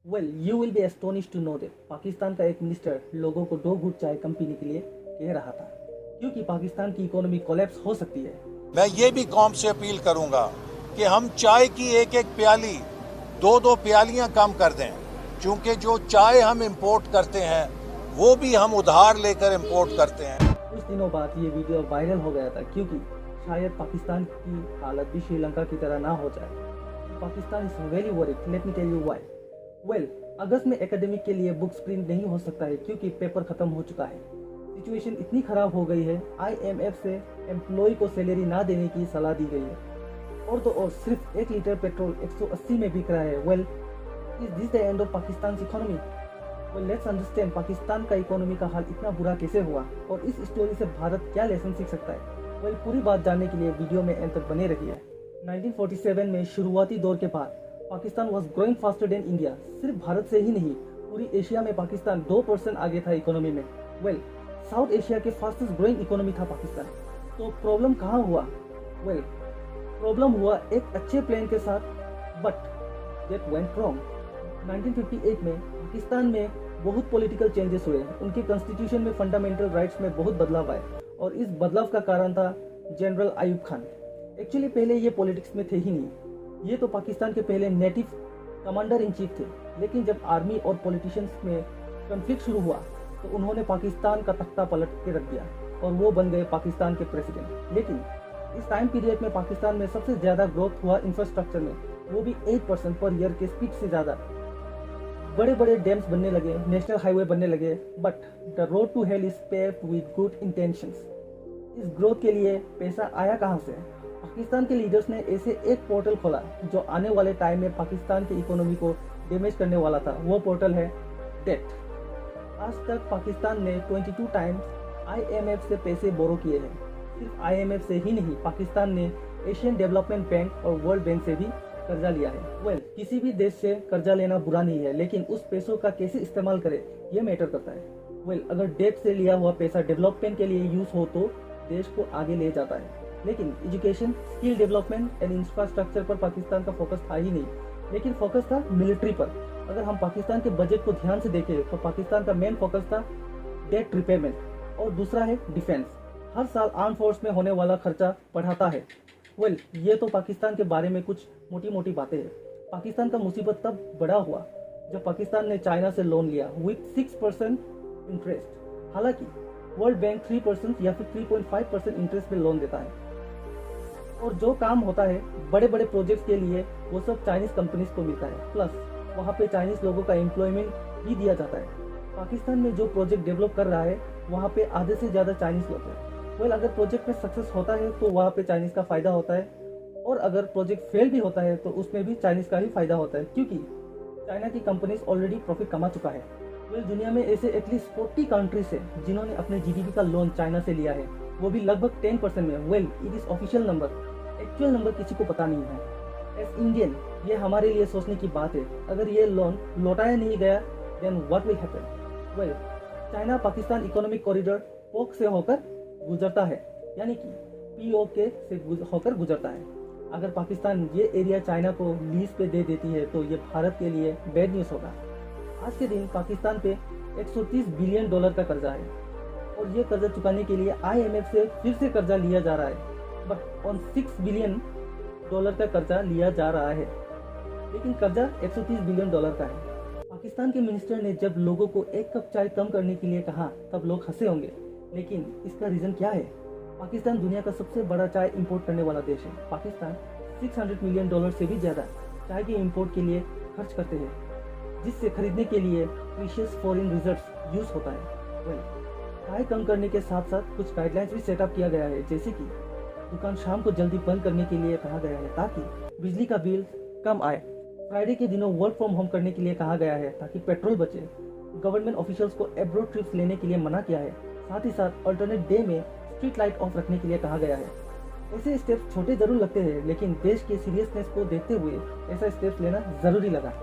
Well you will be astonished to know that Pakistan का एक minister लोगों को 2 घूंट चाय कम पीने के लिए कह रहा था क्योंकि पाकिस्तान की इकोनॉमी कोलैप्स हो सकती है। मैं ये भी कौम से अपील करूंगा कि हम चाय की एक एक प्याली 2-2 प्यालियां कम कर दें, क्योंकि जो चाय हम इंपोर्ट करते हैं वो भी हम उधार लेकर इंपोर्ट करते हैं। कुछ दिनों बाद ये वीडियो वायरल हो गया था क्योंकि शायद पाकिस्तान की हालत भी श्रीलंका की तरह ना हो जाए। Pakistan is very worried, let me tell you why. Well अगस्त में एकेडमिक के लिए बुक्स प्रिंट नहीं हो सकता है क्योंकि पेपर खत्म हो चुका है। सिचुएशन इतनी खराब हो गई है, IMF से एम्प्लॉय को सैलरी ना देने की सलाह दी गई है। और तो और सिर्फ 1 लीटर पेट्रोल 180 में बिक रहा है। Well is this the end of Pakistan economy? Well let's understand Pakistan का इकोनॉमी का हाल इतना बुरा कैसे हुआ और इस स्टोरी से भारत क्या लेसन सीख सकता है। वेल पूरी बात जानने के लिए वीडियो में एंड तक बने रहिए। 1947 में शुरुआती दौर के बाद Pakistan was growing faster than India. सिर्फ भारत से ही नहीं, पूरी एशिया में पाकिस्तान 2% आगे था इकोनॉमी में। वेल साउथ एशिया के फास्टेस्ट ग्रोइंग इकोनॉमी था पाकिस्तान। तो प्रॉब्लम कहाँ हुआ? वेल प्रॉब्लम हुआ एक अच्छे प्लान के साथ, बट दैट वेंट रॉन्ग। 1958 में पाकिस्तान में बहुत पॉलिटिकल चेंजेस हुए। उनके कॉन्स्टिट्यूशन में फंडामेंटल राइट्स में बहुत बदलाव आए और इस बदलाव का कारण था जनरल आयूब खान। एक्चुअली पहले ये पॉलिटिक्स में थे ही नहीं, ये तो पाकिस्तान के पहले नेटिव कमांडर इन चीफ थे। लेकिन जब आर्मी और पॉलिटिशियंस में कॉन्फ्लिक्ट शुरू हुआ तो उन्होंने पाकिस्तान का तख्ता पलट के रख दिया और वो बन गए पाकिस्तान के प्रेसिडेंट। लेकिन इस टाइम पीरियड में पाकिस्तान में सबसे ज़्यादा ग्रोथ हुआ इंफ्रास्ट्रक्चर में, वो भी 8% पर ईयर के स्पीड से ज़्यादा। बड़े बड़े डैम्स बनने लगे, नेशनल हाईवे बनने लगे, but the road to hell is paved with good intentions. इस ग्रोथ के लिए पैसा आया कहाँ से? पाकिस्तान के लीडर्स ने ऐसे एक पोर्टल खोला जो आने वाले टाइम में पाकिस्तान की इकोनॉमी को डैमेज करने वाला था। वो पोर्टल है डेट। आज तक पाकिस्तान ने 22 टाइम्स IMF से पैसे बोरो किए हैं। सिर्फ IMF से ही नहीं, पाकिस्तान ने एशियन डेवलपमेंट बैंक और वर्ल्ड बैंक से भी कर्जा लिया है। वेल किसी भी देश से कर्जा लेना बुरा नहीं है, लेकिन उस पैसों का कैसे इस्तेमाल करें ये मैटर करता है। वेल अगर डेट से लिया हुआ पैसा डेवलपमेंट के लिए यूज हो तो देश को आगे ले जाता है। लेकिन education, skill development and infrastructure पर पाकिस्तान का फोकस था ही नहीं, लेकिन फोकस था मिलिट्री पर। अगर हम पाकिस्तान के बजट को ध्यान से देखें तो पाकिस्तान का मेन फोकस था डेट रिपेमेंट और दूसरा है डिफेंस। हर साल आर्म फोर्स में होने वाला खर्चा बढ़ाता है। वेल ये तो पाकिस्तान के बारे में कुछ मोटी मोटी बातें हैं। पाकिस्तान का मुसीबत तब बड़ा हुआ जब पाकिस्तान ने चाइना से लोन लिया विथ 6% इंटरेस्ट। हालांकि वर्ल्ड बैंक 3% या फिर 3.5% इंटरेस्ट पे लोन देता है और जो काम होता है बड़े बड़े प्रोजेक्ट्स के लिए वो सब चाइनीज कंपनीज को मिलता है। प्लस वहाँ पे चाइनीज लोगों का एम्प्लॉयमेंट भी दिया जाता है। पाकिस्तान में जो प्रोजेक्ट डेवलप कर रहा है वहाँ पे आधे से ज़्यादा चाइनीज लोग हैं। वेल अगर प्रोजेक्ट में सक्सेस होता है तो वहाँ पे चाइनीज का फायदा होता है, और अगर प्रोजेक्ट फेल भी होता है तो उसमें भी चाइनीज का ही फायदा होता है क्योंकि चाइना की कंपनीज ऑलरेडी प्रॉफिट कमा चुका है। वेल दुनिया में ऐसे एटलीस्ट 40 कंट्रीज है जिन्होंने अपने GDP का लोन चाइना से लिया है, वो भी लगभग 10% में। Well it is official number, actual number किसी को पता नहीं है। एज इंडियन ये हमारे लिए सोचने की बात है, अगर ये लोन लौटाया नहीं गया then what will happen? Well China Pakistan economic corridor PoK से होकर गुजरता है, यानी कि POK से होकर गुजरता है। अगर पाकिस्तान ये एरिया चाइना को लीज पे दे देती है तो ये भारत के लिए बैड न्यूज़ होगा। आज के दिन पाकिस्तान पे $130 बिलियन का कर्जा है और ये कर्जा चुकाने के लिए IMF से फिर से कर्जा लिया जा रहा है, बट ऑन $6 बिलियन का कर्जा लिया जा रहा है, लेकिन कर्जा $130 बिलियन का है। पाकिस्तान के मिनिस्टर ने जब लोगों को 1 कप चाय कम करने के लिए कहा तब लोग हंसे होंगे, लेकिन इसका रीजन क्या है? पाकिस्तान दुनिया का सबसे बड़ा चाय इंपोर्ट करने वाला देश है। पाकिस्तान $600 मिलियन से भी ज़्यादा चाय के इंपोर्ट के लिए खर्च करते हैं, जिससे खरीदने के लिए प्रीशियस फॉरेन रिजर्व्स यूज होता है। वही चाय कम करने के साथ साथ कुछ गाइडलाइंस भी सेटअप किया गया है, जैसे कि दुकान शाम को जल्दी बंद करने के लिए कहा गया है ताकि बिजली का बिल कम आए। फ्राइडे के दिनों वर्क फ्रॉम होम करने के लिए कहा गया है ताकि पेट्रोल बचे। गवर्नमेंट ऑफिशियल्स को एब्रोड ट्रिप्स लेने के लिए मना किया है। साथ ही साथ अल्टरनेट डे में स्ट्रीट लाइट ऑफ रखने के लिए कहा गया है। ऐसे स्टेप्स छोटे जरूर लगते हैं, लेकिन देश के सीरियसनेस को देखते हुए ऐसा स्टेप्स लेना जरूरी लगा।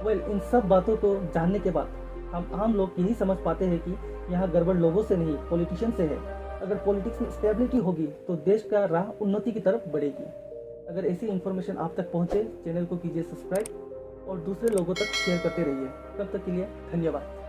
वेल इन सब बातों को जानने के बाद हम आम लोग यही समझ पाते हैं कि यहाँ गड़बड़ लोगों से नहीं पॉलिटिशियन से है। अगर पॉलिटिक्स में स्टेबिलिटी होगी तो देश का राह उन्नति की तरफ बढ़ेगी। अगर ऐसी इन्फॉर्मेशन आप तक पहुँचे, चैनल को कीजिए सब्सक्राइब और दूसरे लोगों तक शेयर करते रहिए। तब तक के लिए धन्यवाद।